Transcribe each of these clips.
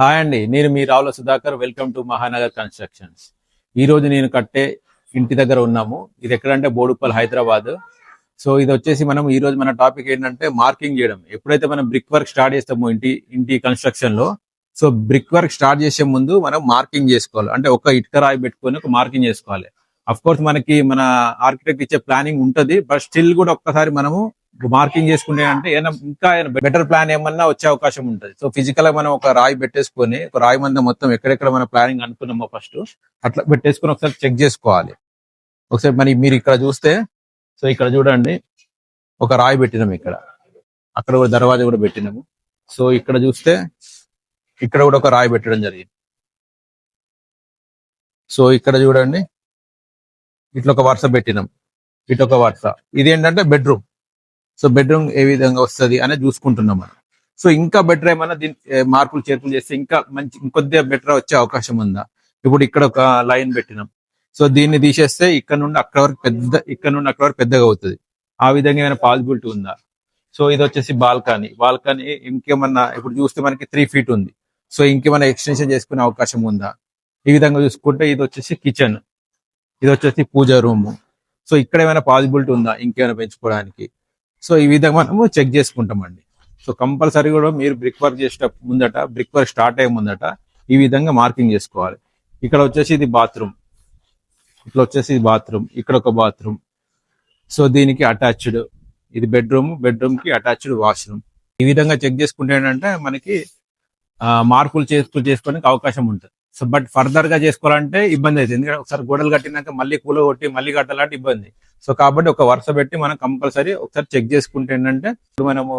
Hi అండి, నేను మీ Ravula Sudhakar. Welcome to Mahanagar constructions. ఈ రోజు నేను కట్టే ఇంటి దగ్గర ఉన్నాము. ఇది ఎక్కడంటే బోడుప్పల్, హైదరాబాద్. సో ఇది వచ్చేసి మనం ఈ రోజు మన టాపిక్ ఏంటంటే మార్కింగ్ చేయడం. ఎప్పుడైతే మనం బ్రిక్ వర్క్ స్టార్ట్ చేస్తామో ఇంటి కన్స్ట్రక్షన్ లో, సో బ్రిక్ వర్క్ స్టార్ట్ చేసే ముందు మనం మార్కింగ్ చేసుకోవాలి. అంటే ఒక ఇటుక రాయి పెట్టుకొని ఒక మార్కింగ్ చేసుకోవాలి. అఫ్ కోర్స్ మనకి మన ఆర్కిటెక్ట్ ఇచ్చే ప్లానింగ్ ఉంటది, బట్ స్టిల్ కూడా ఒక్కసారి మనము మార్కింగ్ చేసుకుంటే అంటే ఇంకా బెటర్ ప్లాన్ ఏమన్నా వచ్చే అవకాశం ఉంటుంది. సో ఫిజికల్ గా మనం ఒక రాయి పెట్టేసుకొని, ఒక రాయి మంద మొత్తం ఎక్కడెక్కడ మన ప్లానింగ్ అనుకున్నామో ఫస్ట్ అట్లా పెట్టేసుకొని ఒకసారి చెక్ చేసుకోవాలి. ఒకసారి మరి మీరు ఇక్కడ చూస్తే, సో ఇక్కడ చూడండి, ఒక రాయి పెట్టినాము, అక్కడ కూడా దర్వాజా కూడా పెట్టినాము. సో ఇక్కడ చూస్తే ఇక్కడ కూడా ఒక రాయి పెట్టడం జరిగింది. సో ఇక్కడ చూడండి, ఇట్లా ఒక వరుస పెట్టినాం, ఇటు ఒక వరుస. ఇదేంటంటే బెడ్రూమ్. సో బెడ్రూమ్ ఏ విధంగా వస్తుంది అనేది చూసుకుంటున్నాం మనం. సో ఇంకా బెటర్ ఏమన్నా దీని మార్పులు చేర్పులు చేస్తే ఇంకా మంచి ఇంకొద్దిగా బెటర్ వచ్చే అవకాశం ఉందా? ఇప్పుడు ఇక్కడ ఒక లైన్ పెట్టినాం. సో దీన్ని తీసేస్తే ఇక్కడ నుండి అక్కడ వరకు పెద్దగా అవుతుంది. ఆ విధంగా ఏమైనా పాసిబిలిటీ ఉందా? సో ఇది వచ్చేసి బాల్కనీ ఇంకేమన్నా ఇప్పుడు చూస్తే మనకి 3 feet ఉంది. సో ఇంకేమైనా ఎక్స్టెన్షన్ చేసుకునే అవకాశం ఉందా? ఈ విధంగా చూసుకుంటే ఇది వచ్చేసి కిచెన్, ఇది వచ్చేసి పూజా రూమ్. సో ఇక్కడ ఏమైనా పాసిబిలిటీ ఉందా ఇంకేమైనా పెంచుకోవడానికి? సో ఈ విధంగా మనము చెక్ చేసుకుంటామండి. సో కంపల్సరీ కూడా మీరు బ్రిక్ వర్క్ చేసే ముందట, బ్రిక్ వర్క్ స్టార్ట్ అయ్యే ముందట ఈ విధంగా మార్కింగ్ చేసుకోవాలి. ఇక్కడ వచ్చేసి ఇది బాత్రూమ్, ఇక్కడ ఒక బాత్రూమ్. సో దీనికి అటాచ్డ్ ఇది బెడ్రూమ్ కి అటాచ్డ్ వాష్రూమ్. ఈ విధంగా చెక్ చేసుకుంటే ఏంటంటే మనకి మార్పులు చేసుకోవడానికి అవకాశం ఉంటుంది. సో బట్ ఫర్దర్ గా చేసుకోవాలంటే ఇబ్బంది అవుతుంది, ఎందుకంటే ఒకసారి గోడలు కట్టినాక మళ్ళీ కూల కొట్టి మళ్ళీ కట్టాలంటే ఇబ్బంది. సో కాబట్టి ఒక వరుస పెట్టి మనం కంపల్సరీ ఒకసారి చెక్ చేసుకుంటే ఏంటంటే, ఇప్పుడు మనము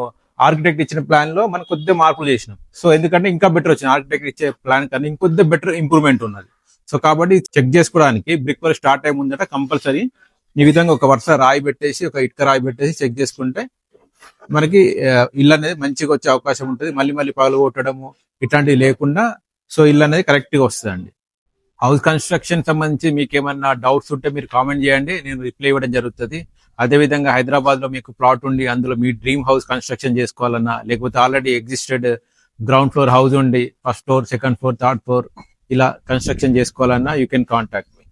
ఆర్కిటెక్ట్ ఇచ్చిన ప్లాన్ లో మనం కొద్దిగా మార్పులు చేసినాం. సో ఎందుకంటే ఇంకా బెటర్ వచ్చింది, ఆర్కిటెక్ట్ ఇచ్చే ప్లాన్ కన్నా ఇంకొద్ది బెటర్ ఇంప్రూవ్మెంట్ ఉన్నది. సో కాబట్టి చెక్ చేసుకోవడానికి బ్రిక్ వర్క్ స్టార్ట్ అయ్యే ముందట కంపల్సరీ ఈ విధంగా ఒక వరుస రాయి పెట్టేసి, ఒక ఇటుక రాయి పెట్టేసి చెక్ చేసుకుంటే మనకి ఇల్లు అనేది మంచిగా వచ్చే అవకాశం ఉంటుంది. మళ్ళీ పగలు కొట్టడము ఇట్లాంటివి లేకుండా సో ఇల్లు అనేది కరెక్ట్ గా వస్తుందండి. హౌస్ కన్స్ట్రక్షన్ సంబంధించి మీకు ఏమన్నా డౌట్స్ ఉంటే మీరు కామెంట్ చేయండి, నేను రిప్లై ఇవ్వడం జరుగుతుంది. అదేవిధంగా హైదరాబాద్ లో మీకు ప్లాట్ ఉండి అందులో మీ డ్రీమ్ హౌస్ కన్స్ట్రక్షన్ చేసుకోవాలన్నా, లేకపోతే already existed ground floor house ఉండి first floor, second floor, third floor ఇలా కన్స్ట్రక్షన్ చేసుకోవాలన్నా you can contact me.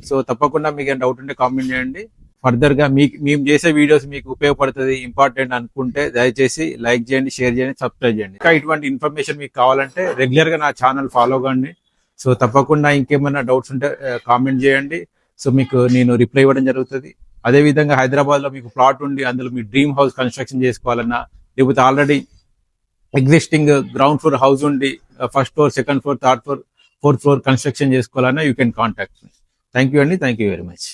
So తప్పకుండా మీకు ఏమైనా డౌట్ ఉంటే కామెంట్ చేయండి. ఫర్దర్ గా మేము చేసే వీడియోస్ మీకు ఉపయోగపడుతుంది, ఇంపార్టెంట్ అనుకుంటే దయచేసి లైక్ చేయండి, షేర్ చేయండి, సబ్స్క్రైబ్ చేయండి. ఇంకా ఇటువంటి ఇన్ఫర్మేషన్ మీకు కావాలంటే రెగ్యులర్ గా నా ఛానల్ ఫాలో కండి. సో తప్పకుండా ఇంకేమైనా డౌట్స్ ఉంటే కామెంట్ చేయండి. సో మీకు నేను రిప్లై ఇవ్వడం జరుగుతుంది. అదేవిధంగా హైదరాబాద్ లో మీకు ప్లాట్ ఉండి అందులో మీ డ్రీమ్ హౌస్ కన్స్ట్రక్షన్ చేసుకోవాలన్నా, లేకపోతే already existing ground floor house ఉండి first floor, second floor, third floor, fourth floor construction చేసుకోవాలన్నా you can contact me. Thank you అండి, థ్యాంక్ యూ వెరీ మచ్.